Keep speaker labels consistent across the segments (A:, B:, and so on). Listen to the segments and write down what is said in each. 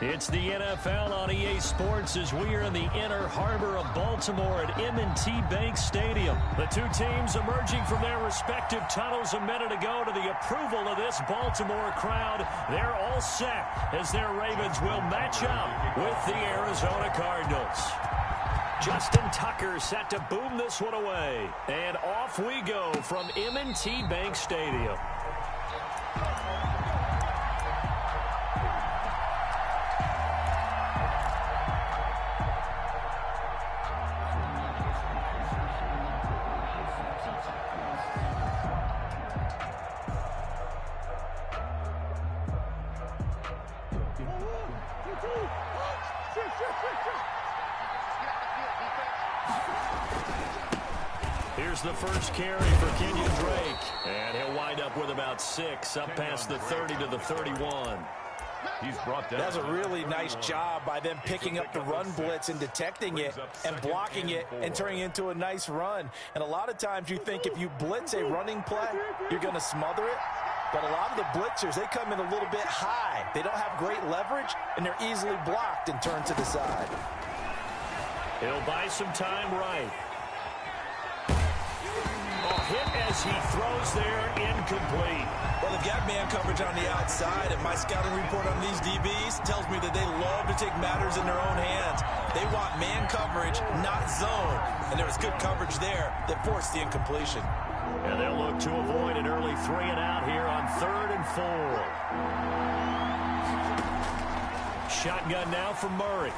A: It's the NFL on EA Sports as we are in the inner harbor of Baltimore at M&T Bank Stadium. The two teams emerging from their respective tunnels a minute ago to the approval of this Baltimore crowd. They're all set as their Ravens will match up with the Arizona Cardinals. Justin Tucker set to boom this one away. And off we go from M&T Bank Stadium. Here's the first carry for Kenyon Drake. And he'll wind up with about 6, up past the 30 to the 31.
B: He's brought down. That's a really nice job by them picking up the run blitz and detecting it and blocking it and turning it into a nice run. And a lot of times you think if you blitz a running play, you're going to smother it. But a lot of the blitzers, they come in a little bit high. They don't have great leverage, and they're easily blocked and turned to the side.
A: He'll buy some time right. Hit as he throws there, incomplete.
C: Well, they've got man coverage on the outside, and my scouting report on these DBs tells me that they love to take matters in their own hands. They want man coverage, not zone, and there was good coverage there that forced the incompletion.
A: And they'll look to avoid an early 3 and out here on 3rd and 4. Shotgun now for Murray.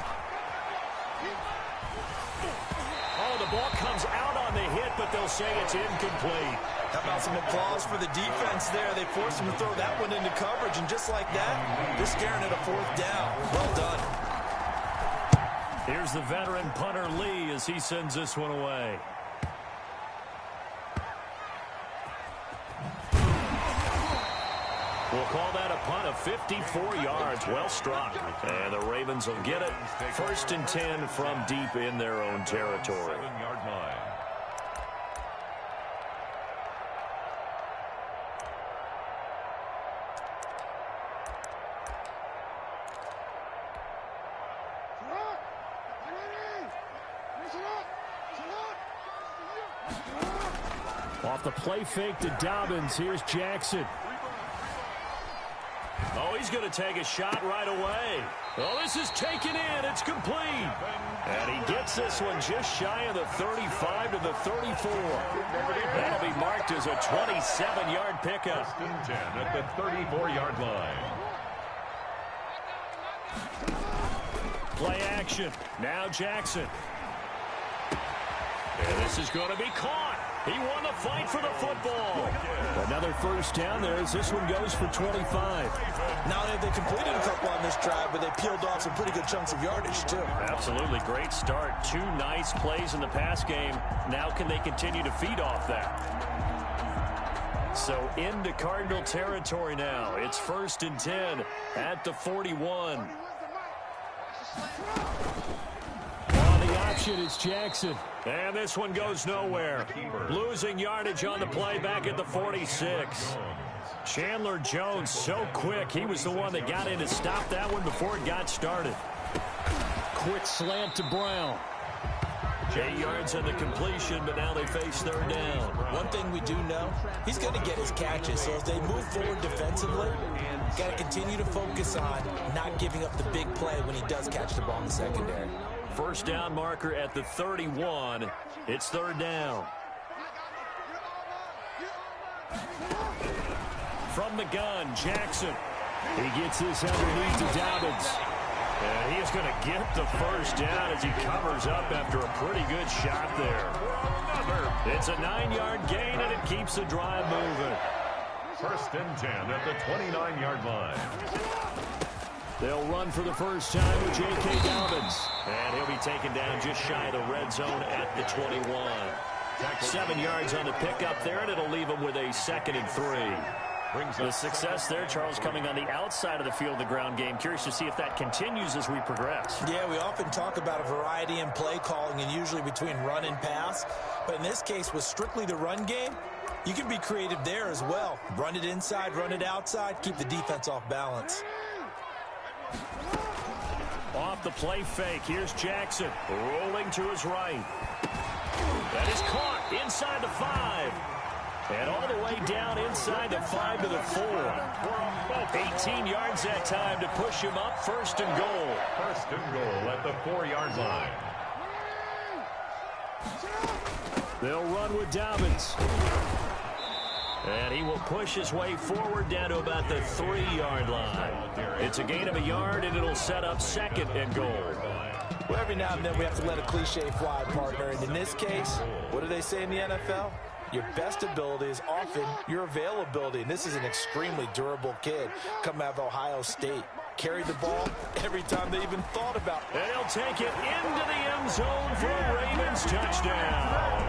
A: Oh, the ball comes out on the hit, but they'll say it's incomplete.
C: How about some applause for the defense there? They forced him to throw that one into coverage, and just like that, they're staring at a 4th down. Well done.
A: Here's the veteran punter Lee as he sends this one away. We'll call that a punt of 54 yards. Well struck. And the Ravens will get it. 1st and 10 from deep in their own territory.
B: 7-yard line.
A: Off the play fake to Dobbins. Here's Jackson. Oh, he's going to take a shot right away. Oh, this is taken in. It's complete. And he gets this one just shy of the 35 to the 34. That'll be marked as a 27-yard pickup.
B: 1st and 10 at the 34-yard line.
A: Play action. Now Jackson. And this is going to be caught. He won the fight for the football. Another 1st down there as this one goes for 25.
C: Not only have they completed a couple on this drive, but they peeled off some pretty good chunks of yardage, too.
A: Absolutely. Great start. 2 nice plays in the pass game. Now can they continue to feed off that? So into Cardinal territory now. It's 1st and 10 at the 41. On the option, it's Jackson. And this one goes nowhere. Losing yardage on the play back at the 46. Chandler Jones so quick. He was the one that got in to stop that one before it got started. Quick slant to Brown. 8 yards on the completion, but now they face 3rd down.
C: One thing we do know, he's going to get his catches. So as they move forward defensively, got to continue to focus on not giving up the big play when he does catch the ball in the secondary.
A: 1st down marker at the 31. It's 3rd down. From the gun, Jackson. He gets this underneath to Dobbins. And he is going to get the 1st down as he covers up after a pretty good shot there. It's a 9-yard gain, and it keeps the drive moving.
B: 1st and 10 at the 29-yard line.
A: They'll run for the first time with J.K. Dobbins. And he'll be taken down just shy of the red zone at the 21. 7 yards on the pickup there, and it'll leave him with a 2nd and 3. The success there, Charles, coming on the outside of the field, the ground game. Curious to see if that continues as we progress.
C: Yeah, we often talk about a variety in play calling and usually between run and pass. But in this case, with strictly the run game, you can be creative there as well. Run it inside, run it outside, keep the defense off balance.
A: Off the play fake, here's Jackson rolling to his right. That is caught inside the 5. And all the way down inside the 5 to the 4. 18 yards that time to push him up. First and goal.
D: First and goal at the 4-yard line.
A: They'll run with Dobbins. And he will push his way forward down to about the 3-yard line. It's a gain of a yard, and it'll set up second and goal.
B: Well, every now and then we have to let a cliche fly, partner. And in this case, what do they say in the NFL? Your best ability is often your availability. And this is an extremely durable kid coming out of Ohio State. Carried the ball every time they even thought about it.
A: And he'll take it into the end zone for a Ravens touchdown.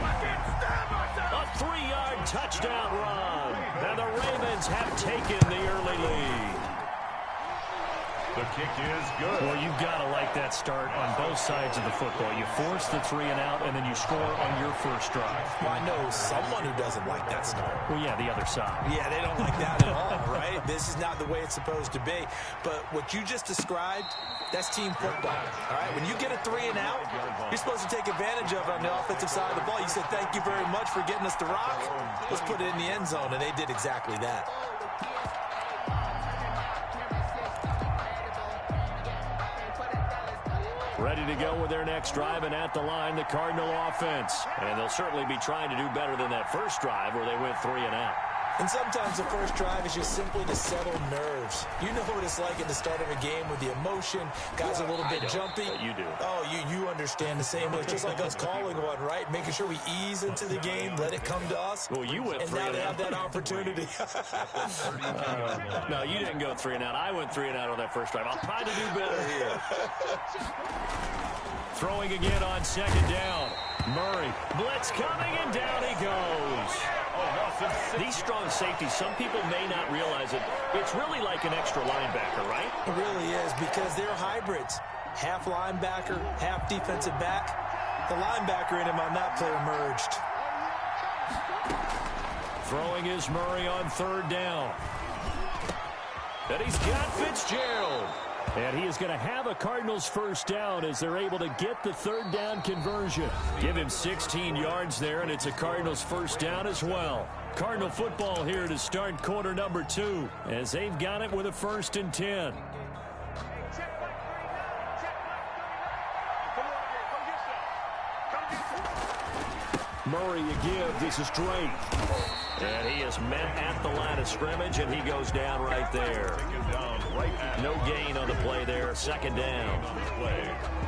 A: A 3-yard touchdown run. And the Ravens have taken the early lead.
D: The kick is good.
A: Well, you've got to like that start on both sides of the football. You force the 3 and out, and then you score on your first drive.
B: Well, I know someone who doesn't like that start.
A: Well, yeah, the other side.
C: Yeah, they don't like that at all, right? This is not the way it's supposed to be. But what you just described, that's team football, all right? When you get a 3 and out, you're supposed to take advantage of it on the offensive side of the ball. You said, thank you very much for getting us the rock. Let's put it in the end zone, and they did exactly that.
A: Ready to go with their next drive, and at the line, the Cardinal offense. And they'll certainly be trying to do better than that first drive where they went 3 and out.
B: And sometimes the first drive is just simply to settle nerves. You know what it's like at the start of a game with the emotion. Guys are a little bit jumpy.
A: You do.
B: Oh, you understand the same way. It's just like us calling one, right? Making sure we ease into the game, let it come to us.
A: Well, you went 3
B: and
A: and
B: now they
A: out.
B: have that opportunity.
A: No, you didn't go 3 and out. I went 3 and out on that first drive. I'll try to do better here. Throwing again on second down. Murray. Blitz coming, and down he goes. These strong safeties, some people may not realize it. It's really like an extra linebacker, right?
B: It really is, because they're hybrids. Half linebacker, half defensive back. The linebacker in him on that play emerged.
A: Throwing is Murray on third down. And he's got Fitzgerald. And he is going to have a Cardinals first down as they're able to get the third down conversion. Give him 16 yards there, and it's a Cardinals first down as well. Cardinal football here to start quarter number 2 as they've got it with a 1st and 10. Murray again. This is Drake. And he is met at the line of scrimmage, and he goes down right there. No gain on the play there. Second down.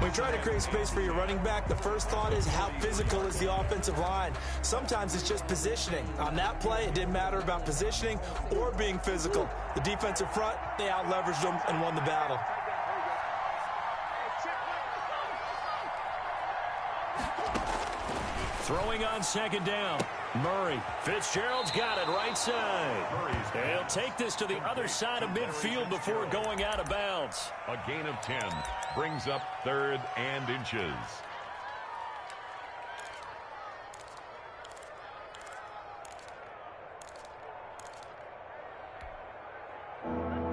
B: When you try to create space for your running back, the first thought is how physical is the offensive line. Sometimes it's just positioning. On that play, it didn't matter about positioning or being physical. The defensive front, they out-leveraged them and won the battle.
A: Throwing on second down. Murray. Fitzgerald's got it right side. He'll take this to the other side of midfield before going out of bounds.
D: A gain of 10 brings up 3rd and inches.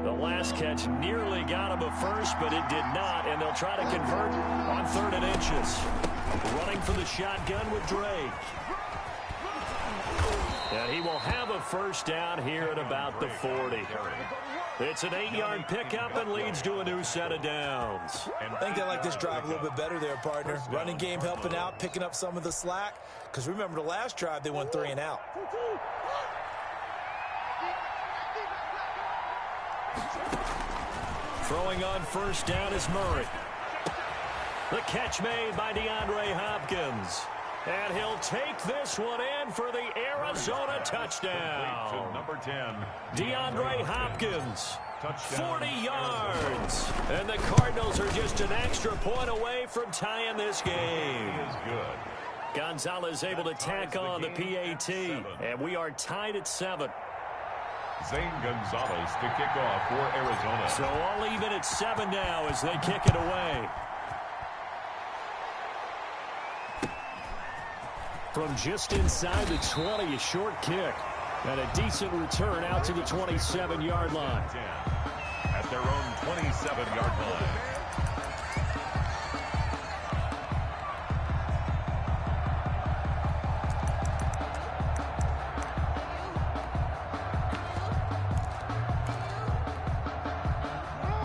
A: The last catch nearly got him a first, but it did not, and they'll try to convert on 3rd and inches. Running for the shotgun with Drake. And he will have a first down here at about the 40. It's an 8-yard pickup and leads to a new set of downs.
B: I think they like this drive a little bit better there, partner. Running game helping out, picking up some of the slack. Because remember, the last drive, they went 3 and out.
A: Throwing on first down is Murray. The catch made by DeAndre Hopkins. And he'll take this one in for the Arizona touchdown.
D: Number 10.
A: DeAndre Hopkins, 40 yards. And the Cardinals are just an extra point away from tying this game.
D: Is good.
A: Gonzalez able to tack on the PAT. And we are tied at 7.
D: Zane Gonzalez to kick off for Arizona.
A: So all even at 7 now as they kick it away. From just inside the 20, a short kick. And a decent return out to the 27-yard line.
D: At their own 27-yard line.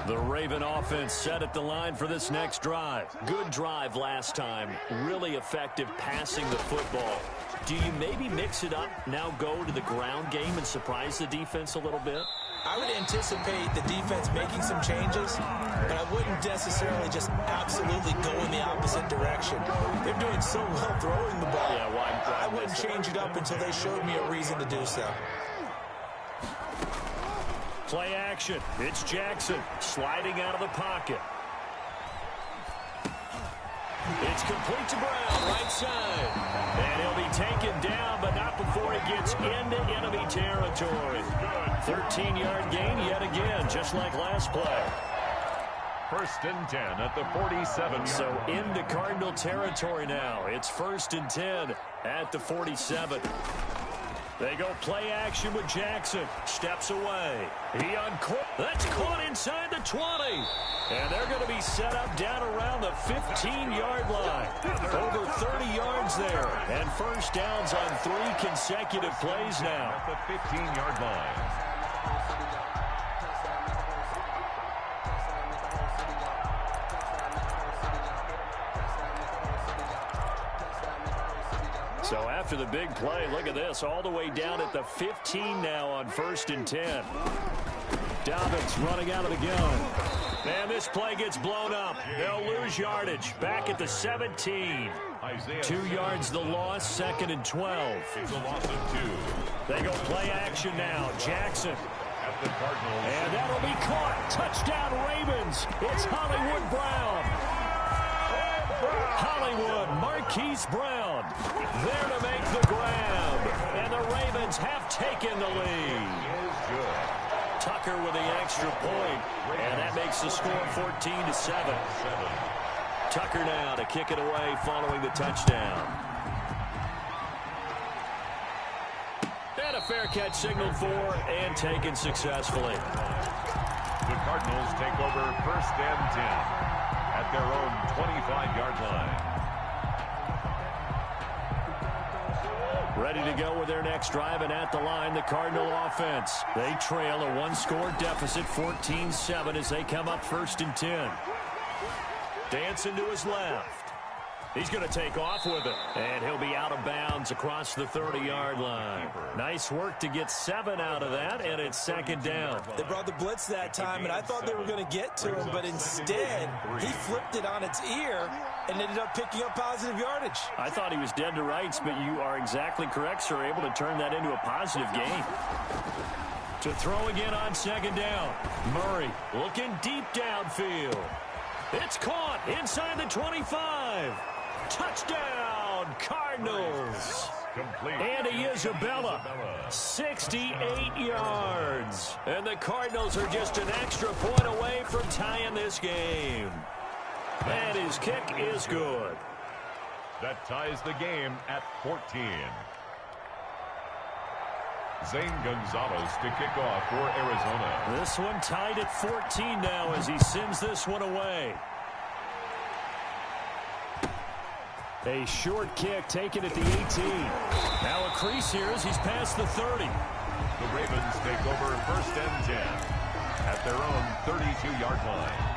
A: The Raven offense set at the line for this next drive. Good drive last time. Really effective passing the football. Do you maybe mix it up, now go to the ground game and surprise the defense a little bit?
B: I would anticipate the defense making some changes, but I wouldn't necessarily just absolutely go in the opposite direction. They're doing so well throwing the ball.
A: Yeah, why
B: I wouldn't change it up until they showed me a reason to do so.
A: Play action. It's Jackson sliding out of the pocket. It's complete to Brown, right side. And he'll be taken down, but not before he gets into enemy territory. 13-yard gain yet again, just like last play.
D: 1st and 10 at the 47.
A: So into Cardinal territory now. It's 1st and 10 at the 47. They go play action with Jackson. Steps away. That's caught inside the 20. And they're going to be set up down around the 15-yard line. Over 30 yards there. And first downs on 3 consecutive plays now.
D: At the 15-yard line.
A: So after the big play, look at this, all the way down at the 15 now on 1st and 10. Dobbins running out of the gun. And this play gets blown up. They'll lose yardage. Back at the 17. 2 yards the loss, 2nd and 12.
D: It's a loss of 2.
A: They go play action now. Jackson.
D: At the Cardinals.
A: And that'll be caught. Touchdown Ravens. It's Hollywood Brown. Hollywood, Marquise Brown, there to make the grab. And the Ravens have taken the lead. Tucker with the extra point, and that makes the score 14-7. Tucker now to kick it away following the touchdown. And a fair catch signaled for and taken successfully.
D: The Cardinals take over 1st and 10. At their own 25-yard line.
A: Ready to go with their next drive, and at the line, the Cardinal offense. They trail a 1-score deficit, 14-7, as they come up 1st and 10. Dancing to his left. He's going to take off with it, and he'll be out of bounds across the 30-yard line. Nice work to get 7 out of that, and it's 2nd down.
B: They brought the blitz that time, and I thought they were going to get to him, but instead, he flipped it on its ear and ended up picking up positive yardage.
A: I thought he was dead to rights, but you are exactly correct, sir, able to turn that into a positive gain. To throw again on 2nd down. Murray looking deep downfield. It's caught inside the 25. Touchdown, Cardinals.
D: Complete.
A: Andy Isabella, 68 yards. And the Cardinals are just an extra point away from tying this game. And his kick is good.
D: That ties the game at 14. Zane Gonzalez to kick off for Arizona.
A: This one tied at 14 now as he sends this one away. A short kick taken at the 18. Now a crease here as he's past the 30.
D: The Ravens take over 1st and 10 at their own 32-yard line.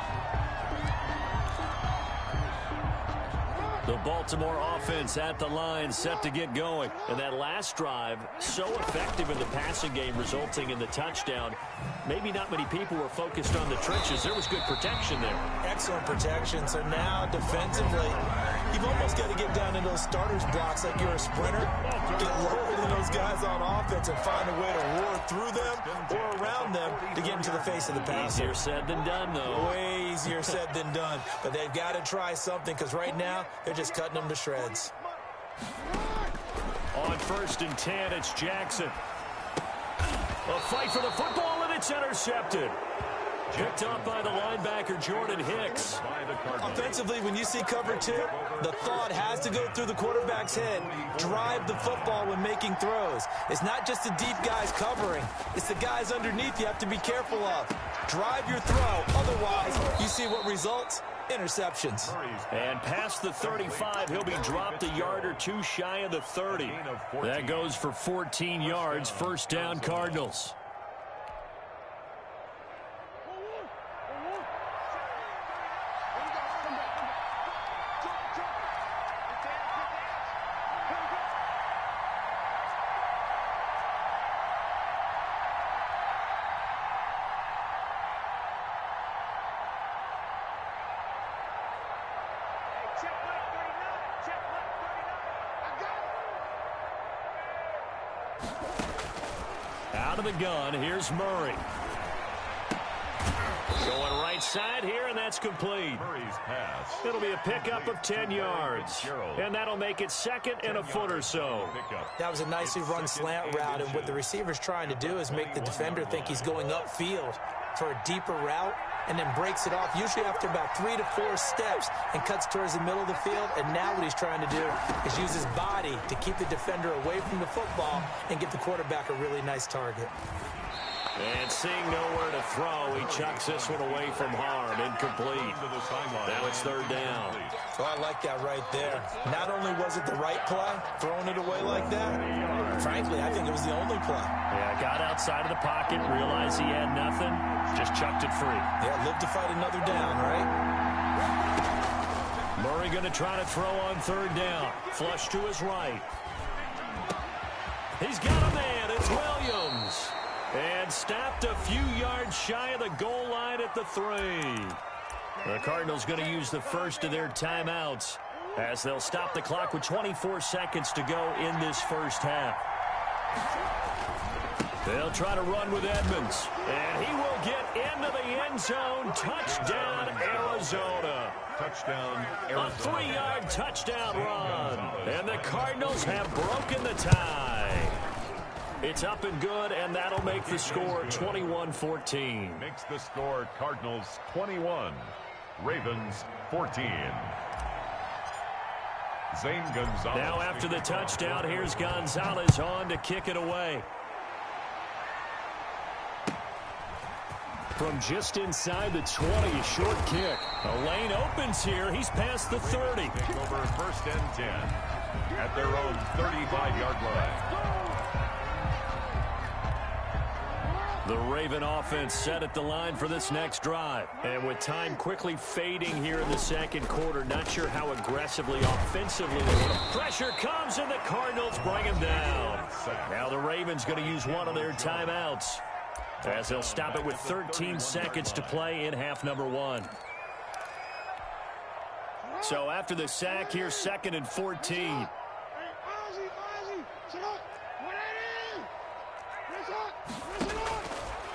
A: The Baltimore offense at the line, set to get going. And that last drive, so effective in the passing game, resulting in the touchdown. Maybe not many people were focused on the trenches. There was good protection there.
B: Excellent protection. So now defensively, you've almost got to get down into those starters blocks like you're a sprinter. Get lower than those guys on offense and find a way to roar through them or around them to get into the face of the passer.
A: Easier said than done, though.
B: Way easier said than done. But they've got to try something because right now they're just cutting them to shreds.
A: On 1st and 10, it's Jackson. A fight for the football, and it's intercepted. Picked up by the linebacker, Jordan Hicks.
B: Offensively, when you see cover 2, the thought has to go through the quarterback's head. Drive the football when making throws. It's not just the deep guys covering. It's the guys underneath you have to be careful of. Drive your throw. Otherwise, you see what results? Interceptions.
A: And past the 35, he'll be dropped a yard or 2 shy of the 30. That goes for 14 yards. 1st down, Cardinals. Out of the gun, here's Murray. Going right side here, and that's complete.
D: Murray's pass.
A: It'll be a pickup of 10 yards. And that'll make it second and a foot or so.
B: That was a nicely run slant route, and what the receiver's trying to do is make the defender think he's going upfield for a deeper route, and then breaks it off, usually after about 3 to 4 steps, and cuts towards the middle of the field. And now what he's trying to do is use his body to keep the defender away from the football and give the quarterback a really nice target.
A: And seeing nowhere to throw, he chucks this one away from harm. Incomplete. Now it's third down.
B: So I like that right there. Not only was it the right play, throwing it away like that, frankly, I think it was the only play.
A: Yeah, got outside of the pocket, realized he had nothing, just chucked it free.
B: Yeah, live to fight another down, right?
A: Murray going to try to throw on third down. Flush to his right. He's got a man. It's Williams. And stopped a few yards shy of the goal line at the 3. The Cardinals going to use the first of their timeouts as they'll stop the clock with 24 seconds to go in this first half. They'll try to run with Edmonds, and he will get into the end zone. Touchdown, Arizona.
D: Touchdown, Arizona.
A: A 3-yard touchdown run. And the Cardinals have broken the tie. It's up and good, and that'll make the score 21-14.
D: Makes the score Cardinals 21, Ravens 14. Zane Gonzalez.
A: Now after the touchdown, here's Gonzalez on to kick it away. From just inside the 20, a short kick. A lane opens here. He's past the 30.
D: Take over first and 10 at their own 35-yard line.
A: The Raven offense set at the line for this next drive. And with time quickly fading here in the second quarter, not sure how aggressively, offensively they want to. Pressure comes, and the Cardinals bring him down. Now the Ravens going to use one of their timeouts as they'll stop it with 13 seconds to play in half number 1. So after the sack, here's second and 14.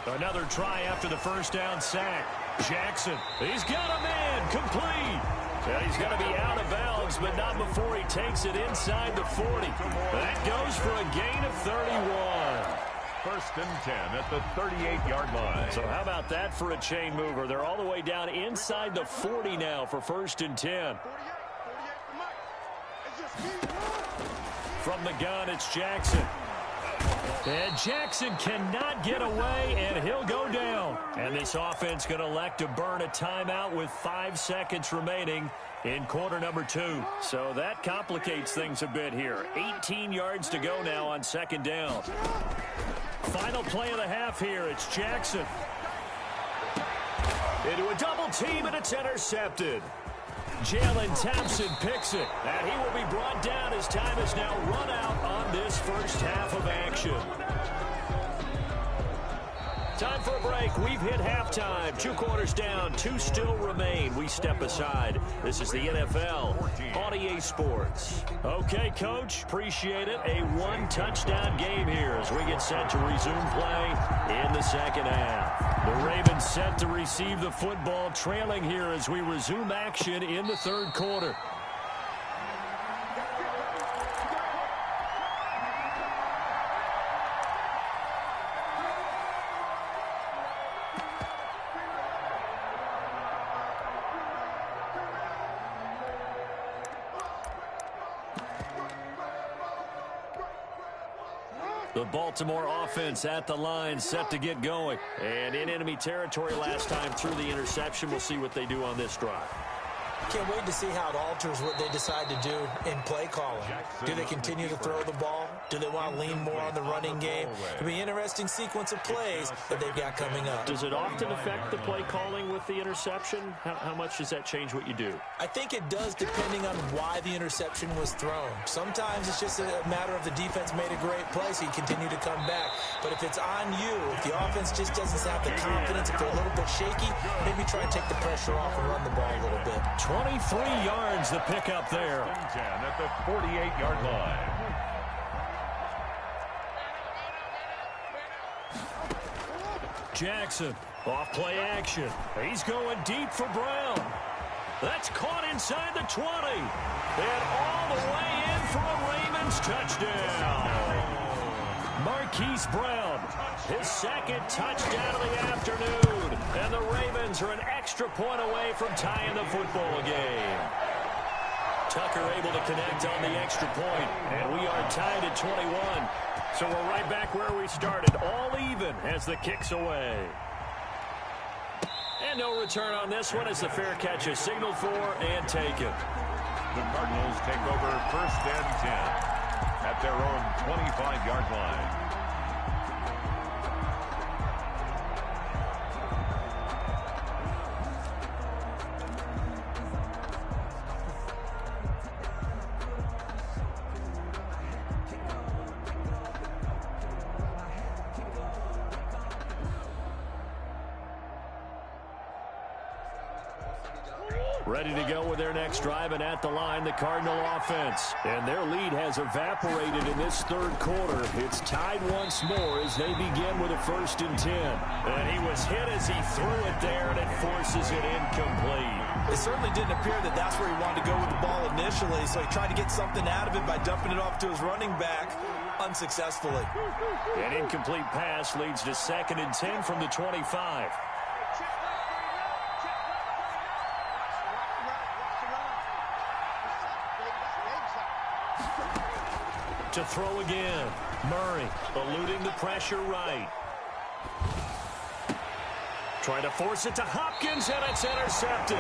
A: Another try after the first down sack. Jackson, he's got a man, complete. And he's going to be out of bounds, but not before he takes it inside the 40. That goes for a gain of 31.
D: First and 10 at the 38-yard line.
A: So how about that for a chain mover? They're all the way down inside the 40 now for first and 10. From the gun, it's Jackson. And Jackson cannot get away, and he'll go down. And this offense going to elect to burn a timeout with 5 seconds remaining in quarter number 2. So that complicates things a bit here. 18 yards to go now on second down. Final play of the half here. It's Jackson. Into a double team, and it's intercepted. Jalen Thompson picks it, and he will be brought down as time is now run out on this first half of action. Time for a break. We've hit halftime. 2 quarters down, 2 still remain. We step aside. This is the NFL on EA Sports. Okay, Coach, appreciate it. A 1-touchdown game here as we get set to resume play in the second half. The Ravens set to receive the football, trailing here as we resume action in the third quarter. The Baltimore offense at the line, set to get going. And in enemy territory last time through the interception. We'll see what they do on this drive.
B: Can't wait to see how it alters what they decide to do in play calling. Do they continue to throw the ball? Do they want to lean more on the running game? It'll be an interesting sequence of plays that they've got coming up.
A: Does it often affect the play calling with the interception? How much does that change what you do?
B: I think it does, depending on why the interception was thrown. Sometimes it's just a matter of the defense made a great play, so you continue to come back. But if it's on you, if the offense just doesn't have the confidence, if they're a little bit shaky, maybe try and take the pressure off and run the ball a little bit.
A: 23 yards the pickup there.
D: 10 at the 48-yard line.
A: Jackson, off play action. He's going deep for Brown. That's caught inside the 20. And all the way in for a Ravens touchdown. Marquise Brown, his second touchdown of the afternoon. And the Ravens are an extra point away from tying the football game. Tucker able to connect on the extra point, and we are tied at 21. So we're right back where we started, all even as the kick's away. And no return on this one as the fair catch is signaled for and taken.
D: The Cardinals take over 1st and 10 at their own 25-yard line.
A: Ready to go with their next drive, and at the line, the Cardinal offense. And their lead has evaporated in this third quarter. It's tied once more as they begin with a 1st and 10. And he was hit as he threw it there, and it forces it incomplete.
B: It certainly didn't appear that that's where he wanted to go with the ball initially, so he tried to get something out of it by dumping it off to his running back unsuccessfully.
A: An incomplete pass leads to 2nd and 10 from the 25. To throw again. Murray eluding the pressure right. Trying to force it to Hopkins, and it's intercepted.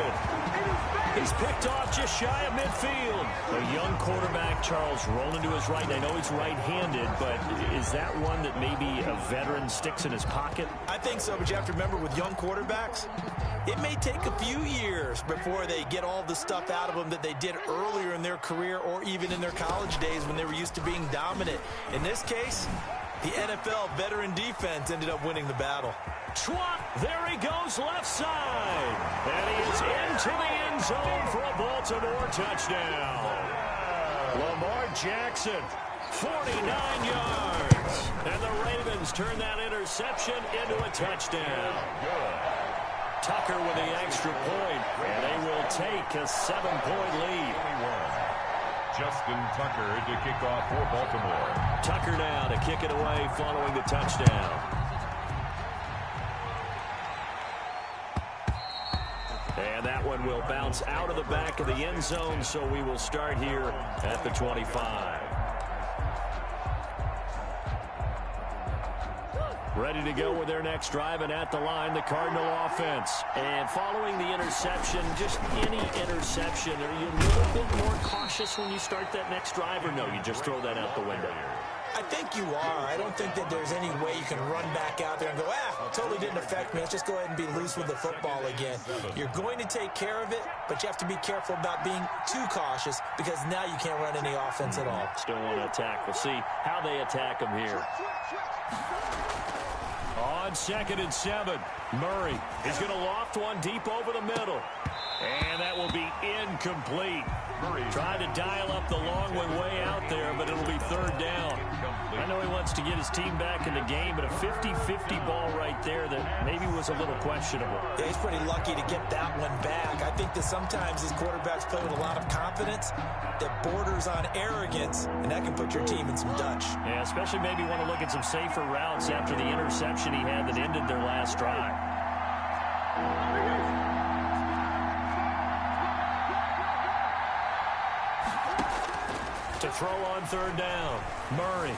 A: He's picked off just shy of midfield. A young quarterback, Charles, rolling to his right. And I know he's right-handed, but is that one that maybe a veteran sticks in his pocket?
B: I think so, but you have to remember with young quarterbacks, it may take a few years before they get all the stuff out of them that they did earlier in their career or even in their college days when they were used to being dominant. In this case, the NFL veteran defense ended up winning the battle.
A: Trot, there he goes left side. And he is into the end zone for a Baltimore touchdown. Lamar Jackson, 49 yards. And the Ravens turn that interception into a touchdown. Tucker with the extra point, and they will take a 7-point lead.
D: Justin Tucker to kick off for Baltimore.
A: Tucker now to kick it away following the touchdown. And that one will bounce out of the back of the end zone, so we will start here at the 25. Ready to go with their next drive, and at the line, the Cardinal offense. And following the interception, just any interception, are you a little bit more cautious when you start that next drive, or no, you just throw that out the window?
B: I think you are. I don't think that there's any way you can run back out there and go, totally didn't affect me. Let's just go ahead and be loose with the football again. You're going to take care of it, but you have to be careful about being too cautious because now you can't run any offense at all.
A: Still want to attack. We'll see how they attack him here. On 2nd and 7, Murray is going to loft one deep over the middle. And that will be incomplete. Trying to dial up the long one way out there, but it'll be 3rd down. I know he wants to get his team back in the game, but a 50-50 ball right there that maybe was a little questionable.
B: Yeah, he's pretty lucky to get that one back. I think that sometimes these quarterbacks play with a lot of confidence that borders on arrogance, and that can put your team in some Dutch.
A: Yeah, especially maybe want to look at some safer routes after the interception he had that ended their last drive. To throw on 3rd down, Murray.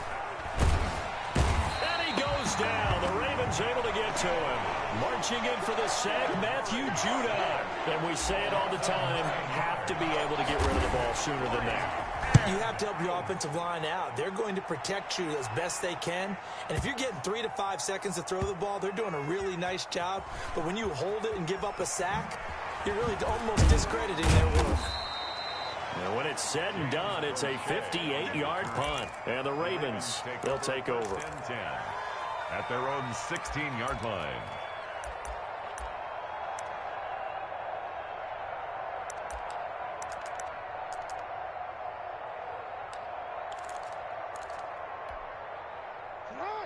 A: And he goes down. The Ravens able to get to him. Marching in for the sack, Matthew Judon. And we say it all the time, have to be able to get rid of the ball sooner than that.
B: You have to help your offensive line out. They're going to protect you as best they can. And if you're getting 3 to 5 seconds to throw the ball, they're doing a really nice job. But when you hold it and give up a sack, you're really almost discrediting their work.
A: And when it's said and done, it's a 58-yard punt. And the Ravens, they'll take over.
D: 10 at their own 16-yard line.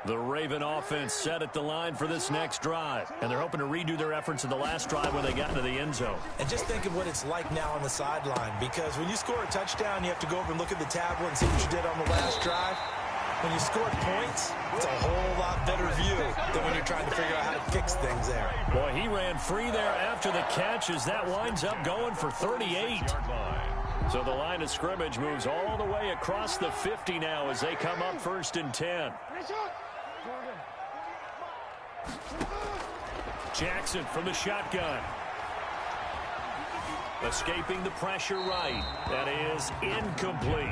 A: The Raven offense set at the line for this next drive. And they're hoping to redo their efforts in the last drive when they got into the end zone.
B: And just think of what it's like now on the sideline. Because when you score a touchdown, you have to go over and look at the tablet and see what you did on the last drive. When you score points, it's a whole lot better view than when you're trying to figure out how to fix things there.
A: Boy, he ran free there after the catch as that winds up going for 38. So the line of scrimmage moves all the way across the 50 now as they come up 1st and 10. Jackson from the shotgun. Escaping the pressure right. That is incomplete.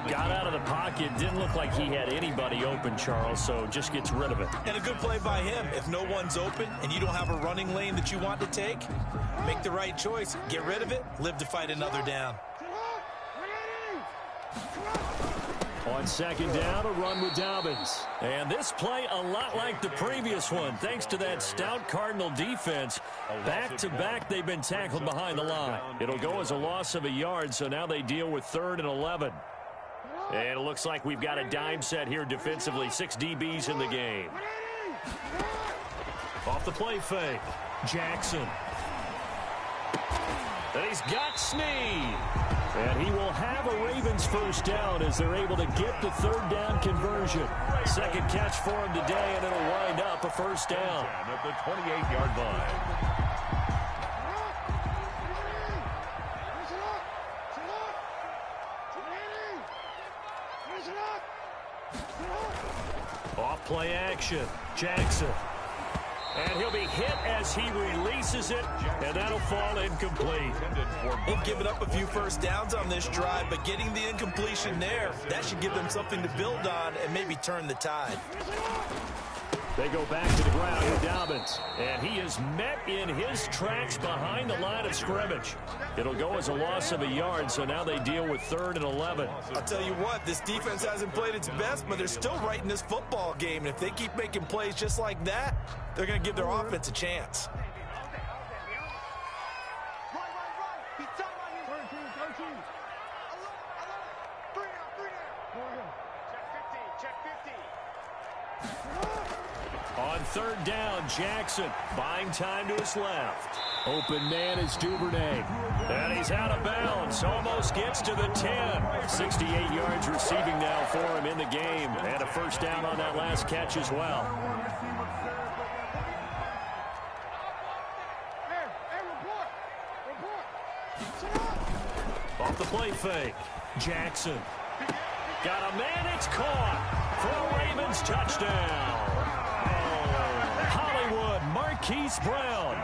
A: Got out of the pocket. Didn't look like he had anybody open, Charles, so just gets rid of it.
B: And a good play by him. If no one's open and you don't have a running lane that you want to take, make the right choice. Get rid of it. Live to fight another down.
A: On 2nd down, a run with Dobbins. And this play a lot like the previous one, thanks to that stout Cardinal defense. Back-to-back, they've been tackled behind the line. It'll go as a loss of a yard, so now they deal with 3rd and 11. And it looks like we've got a dime set here defensively. 6 DBs in the game. Off the play fake. Jackson. And he's got Snead. And he will have a Ravens 1st down as they're able to get the 3rd down conversion. 2nd catch for him today, and it'll wind up a 1st down.
D: At the 28-yard line.
A: Off play action. Jackson. And he'll be hit as he releases it, and that'll fall incomplete.
B: They've given up a few 1st downs on this drive, but getting the incompletion there, that should give them something to build on and maybe turn the tide.
A: They go back to the ground with Dobbins, and he is met in his tracks behind the line of scrimmage. It'll go as a loss of a yard, so now they deal with 3rd and 11.
B: I'll tell you what, this defense hasn't played its best, but they're still right in this football game. And if they keep making plays just like that, they're going to give their offense a chance.
A: On 3rd down, Jackson buying time to his left. Open man is Duvernay. And he's out of bounds. Almost gets to the 10. 68 yards receiving now for him in the game. And a 1st down on that last catch as well. Off the play fake. Jackson. Got a man, it's caught for a Ravens touchdown. Hollywood, Marquise Brown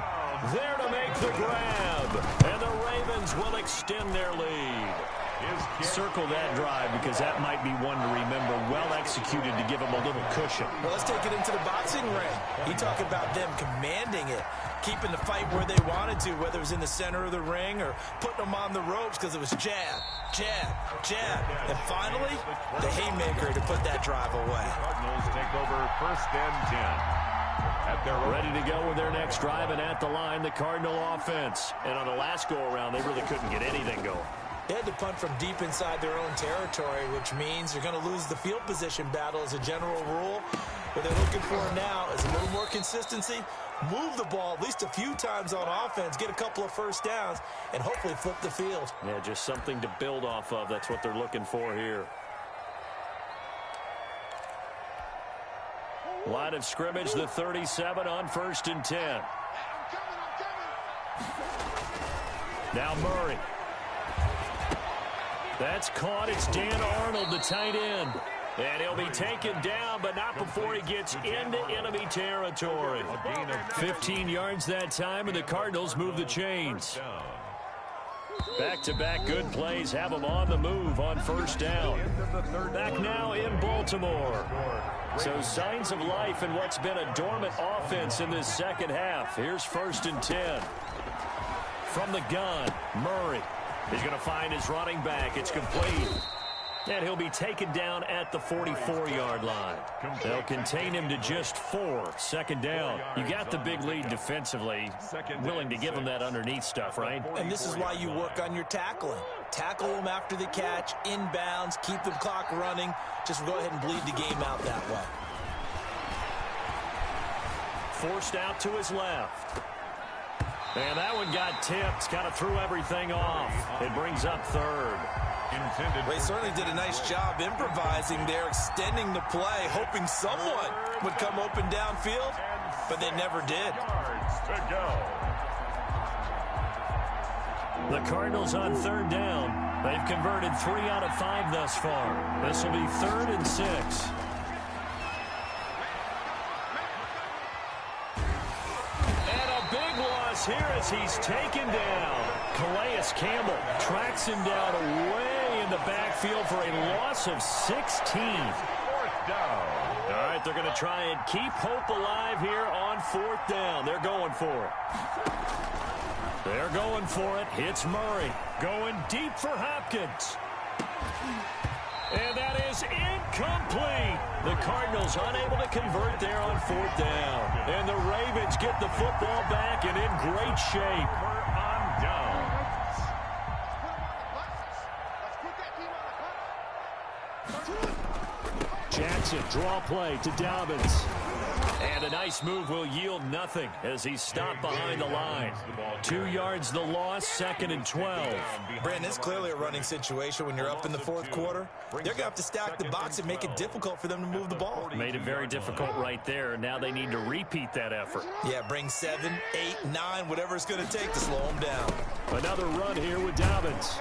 A: there to make the grab. And the Ravens will extend their lead. Circle that drive because that might be one to remember. Well executed to give them a little cushion.
B: Well, let's take it into the boxing ring. You talk about them commanding it, keeping the fight where they wanted to, whether it was in the center of the ring or putting them on the ropes because it was jab, jab, jab. And finally, the haymaker to put that drive away.
D: Cardinals take over 1st and 10.
A: Ready to go with their next drive, and at the line, the Cardinal offense. And on the last go-around, they really couldn't get anything going.
B: They had to punt from deep inside their own territory, which means they're going to lose the field position battle as a general rule. What they're looking for now is a little more consistency, move the ball at least a few times on offense, get a couple of 1st downs, and hopefully flip the field.
A: Yeah, just something to build off of. That's what they're looking for here. Line of scrimmage, the 37 on 1st and 10. Now Murray. That's caught. It's Dan Arnold, the tight end. And he'll be taken down, but not before he gets into enemy territory. 15 yards that time, and the Cardinals move the chains. Back-to-back good plays have them on the move on 1st down. Back now in Baltimore. So signs of life in what's been a dormant offense in this 2nd half. Here's 1st and 10. From the gun, Murray. He's going to find his running back. It's complete. And he'll be taken down at the 44-yard line. They'll contain him to just 4. 2nd down. You got the big lead defensively. Willing to give him that underneath stuff, right?
B: And this is why you work on your tackling. Tackle them after the catch, inbounds, keep the clock running. Just go ahead and bleed the game out that way.
A: forced out to his left. And that one got tipped. Kind of threw everything off. It brings up third.
C: They certainly did a nice job improvising there, extending the play, hoping someone would come open downfield, but they never did.
A: The Cardinals on third down. They've converted 3 out of 5 thus far. This will be 3rd and 6. And a big loss here as he's taken down. Calais Campbell tracks him down away in the backfield for a loss of 16.
D: 4th down.
A: All right, they're going to try and keep hope alive here on 4th down. They're going for it. They're going for it. It's Murray going deep for Hopkins. And that is incomplete. The Cardinals unable to convert there on 4th down. And the Ravens get the football back and in great shape.
D: On down.
A: Jackson, draw play to Dobbins. And a nice move will yield nothing as he's stopped behind the line. 2 yards the loss, 2nd and 12.
C: Brandon, it's clearly a running situation when you're up in the 4th quarter. They're going to have to stack the box and make it difficult for them to move the ball.
A: Made it very difficult right there. Now they need to repeat that effort.
C: Yeah, bring 7, 8, 9, whatever it's going to take to slow them down.
A: Another run here with Dobbins.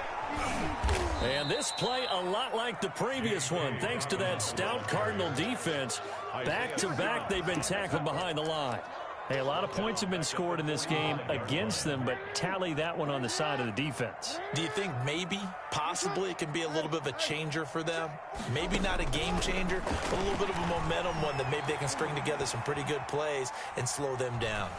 A: And this play a lot like the previous one. Thanks to that stout Cardinal defense, back-to-back they've been tackled behind the line. Hey, a lot of points have been scored in this game against them, but tally that one on the side of the defense.
C: Do you think maybe, possibly, it can be a little bit of a changer for them? Maybe not a game changer, but a little bit of a momentum one that maybe they can string together some pretty good plays and slow them down.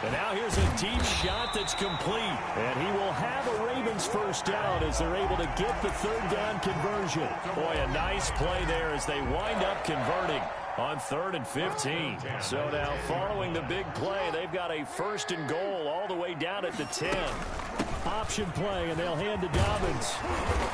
A: And now here's a deep shot that's complete. And he will have a Ravens first down as they're able to get the 3rd down conversion. Boy, a nice play there as they wind up converting on 3rd and 15. So now following the big play, they've got a 1st and goal all the way down at the 10. Option play, and they'll hand to Dobbins.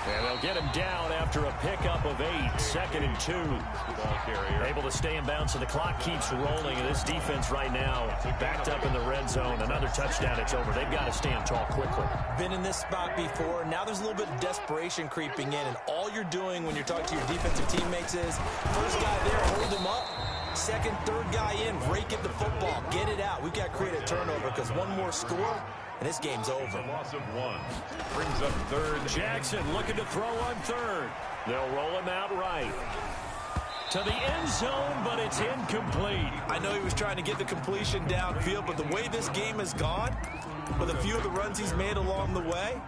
A: And they'll get him down after a pickup of 8, 2nd and 2. Able to stay in bounds, so the clock keeps rolling. And this defense right now backed up in the red zone. Another touchdown, it's over. They've got to stand tall quickly.
C: Been in this spot before. Now there's a little bit of desperation creeping in. And all you're doing when you're talking to your defensive teammates is, first guy there, hold him up. 2nd, 3rd guy in, rake at the football. Get it out. We've got to create a turnover because one more score, and this game's over.
D: Loss of 1. Brings up 3rd.
A: Jackson looking to throw on 3rd. They'll roll him out right. To the end zone, but it's incomplete.
C: I know he was trying to get the completion downfield, but the way this game has gone, with a few of the runs he's made along the way,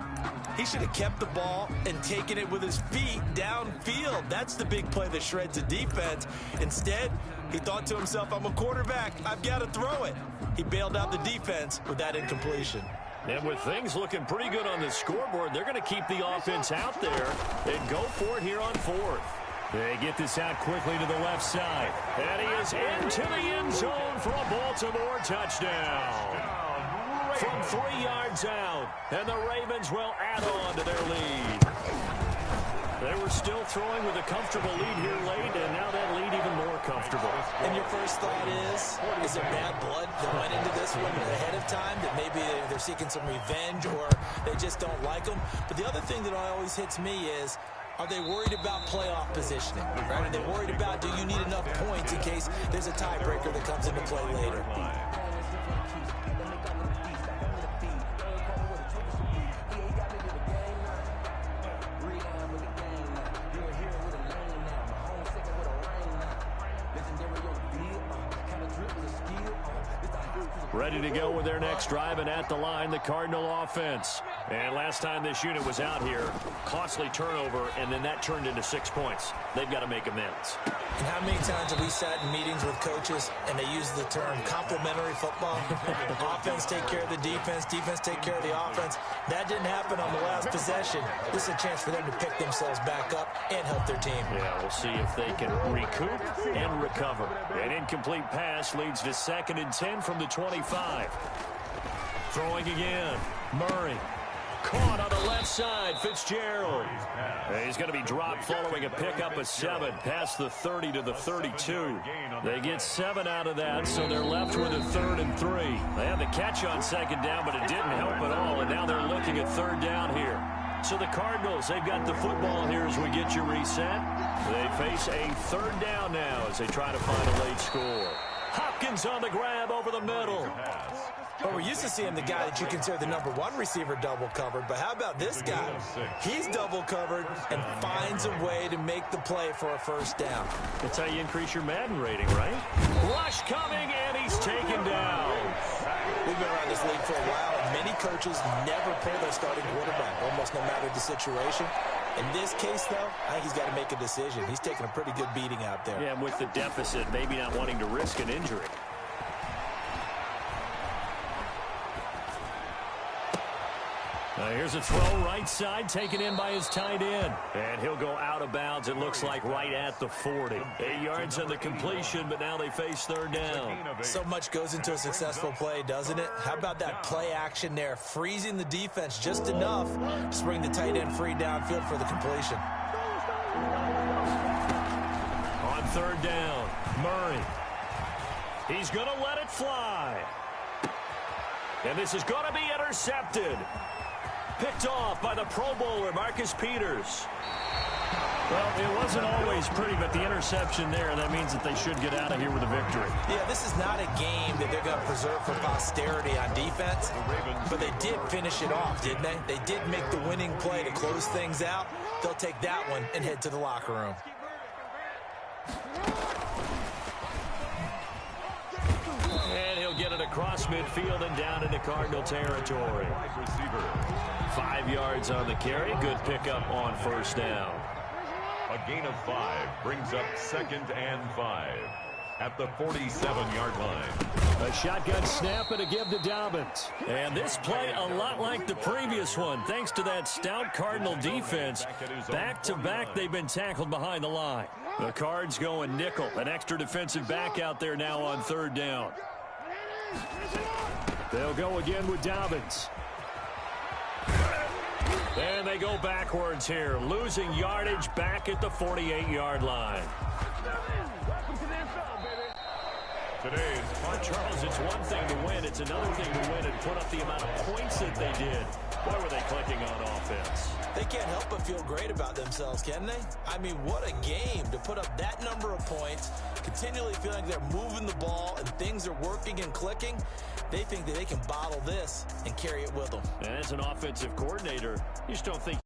C: he should have kept the ball and taken it with his feet downfield. That's the big play that shreds the defense. Instead, he thought to himself, I'm a quarterback. I've got to throw it. He bailed out the defense with that incompletion.
A: And with things looking pretty good on the scoreboard, they're going to keep the offense out there and go for it here on 4th. They get this out quickly to the left side. And he is into the end zone for a Baltimore touchdown. From 3 yards out, and the Ravens will add on to their lead. They were still throwing with a comfortable lead here late, and now that lead even more comfortable.
C: And your first thought is there bad blood that went into this one ahead of time, that maybe they're seeking some revenge or they just don't like them? But the other thing that always hits me is, are they worried about playoff positioning? Right? Are they worried about, do you need enough points in case there's a tiebreaker that comes into play later?
A: Ready to go with their next drive, and at the line, the Cardinal offense. And last time this unit was out here, costly turnover, and then that turned into 6 points. They've got to make amends.
C: And how many times have we sat in meetings with coaches and they use the term complementary football? Offense take care of the defense, defense take care of the offense. That didn't happen on the last possession. This is a chance for them to pick themselves back up and help their team.
A: Yeah, we'll see if they can recoup and recover. An incomplete pass leads to 2nd and 10 from the 25. Throwing again, Murray. Caught on the left side, Fitzgerald. He's going to be dropped following a pickup of 7 past the 30 to the 32. They get 7 out of that, so they're left with a 3rd and 3. They had the catch on 2nd down, but it didn't help at all, and now they're looking at 3rd down here. So the Cardinals, they've got the football here as we get you reset. They face a 3rd down now as they try to find a late score. Hopkins on the grab over the middle.
B: Well, we're used to seeing the guy that you consider the #1 receiver double covered, but how about this guy? He's double covered and finds a way to make the play for a 1st down.
A: That's how you increase your Madden rating, right? Rush coming, and he's taken down.
B: We've been around this league for a while, and many coaches never pull their starting quarterback, almost no matter the situation. In this case, though, I think he's got to make a decision. He's taking a pretty good beating out there.
A: Yeah, and with the deficit, maybe not wanting to risk an injury. Here's a throw right side, taken in by his tight end. And he'll go out of bounds, it looks like, right at the 40. 8 yards on the completion, but now they face 3rd down.
B: So much goes into a successful play, doesn't it? How about that play action there, freezing the defense just enough to bring the tight end free downfield for the completion.
A: On 3rd down, Murray. He's going to let it fly. And this is going to be intercepted. Picked off by the Pro Bowler, Marcus Peters. Well, it wasn't always pretty, but the interception there, that means that they should get out of here with a victory.
B: Yeah, this is not a game that they're going to preserve for posterity on defense, but they did finish it off, didn't they? They did make the winning play to close things out. They'll take that one and head to the locker room.
A: And he'll get it across midfield and down into Cardinal territory. 5 yards on the carry. Good pickup on 1st down.
D: A gain of 5 brings up 2nd and 5 at the 47-yard line.
A: A shotgun snap and a give to Dobbins. And this play a lot like the previous one. Thanks to that stout Cardinal defense. Back-to-back, they've been tackled behind the line. The Cards going nickel. An extra defensive back out there now on 3rd down. They'll go again with Dobbins. And they go backwards here, losing yardage back at the 48-yard line. Charles, it's one thing to win. It's another thing to win and put up the amount of points that they did. Boy, were they clicking on offense.
B: They can't help but feel great about themselves, can they? I mean, what a game to put up that number of points, continually feeling they're moving the ball and things are working and clicking. They think that they can bottle this and carry it with them.
A: And as an offensive coordinator, you just don't think